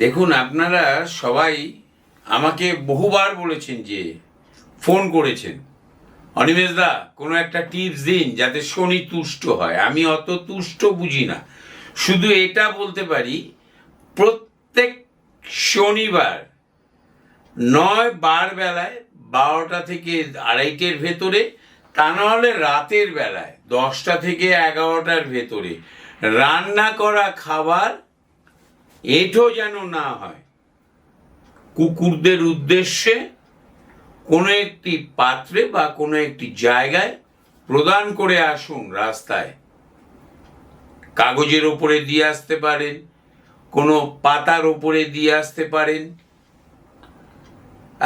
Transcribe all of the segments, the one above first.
দেখুন, আপনারা সবাই আমাকে বহুবার বলেছেন, যে ফোন করেছেন, অনিমেষ দা কোনো একটা টিপস দিন যাতে শনি তুষ্ট হয়। আমি অত তুষ্ট বুঝি না, শুধু এটা বলতে পারি প্রত্যেক শনিবার 9-12 বেলায় 12টা থেকে 2:30-এর ভেতরে, তা নাহলে রাতের বেলায় 10টা থেকে 11টার ভেতরে রান্না করা খাবার এঁঠো যেন না হয়, কুকুরদের উদ্দেশ্যে কোনো একটি পাত্রে বা কোনো একটি জায়গায় প্রদান করে আসুন। রাস্তায় কাগজের ওপরে দিয়ে আসতে পারেন, কোনো পাতার ওপরে দিয়ে আসতে পারেন।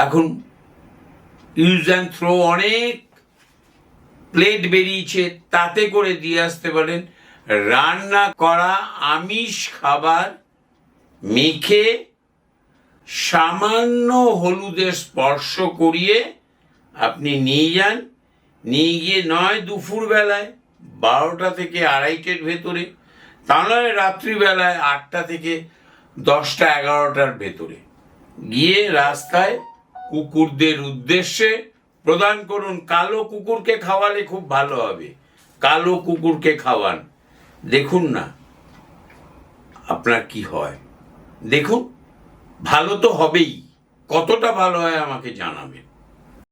এখন ইউজ অ্যান্ড থ্রো অনেক প্লেট বেরিয়েছে, তাতে করে দিয়ে আসতে পারেন। রান্না করা আমিষ খাবার মেখে সামান্য হলুদের স্পর্শ করিয়ে আপনি নিয়ে যান। নিয়ে গিয়ে নয় দুপুরবেলায় 12টা থেকে 2:30-এর ভেতরে, তা নয় রাত্রিবেলায় 8টা থেকে 10টা 11টার ভেতরে গিয়ে রাস্তায় কুকুরদের উদ্দেশ্যে প্রদান করুন। কালো কুকুরকে খাওয়ালে খুব ভালো হবে, কালো কুকুরকে খাওয়ান, দেখুন না আপনার কি হয়। দেখুন, ভালো তো হবেই, কতটা ভালো হয় আমাকে জানাবেন।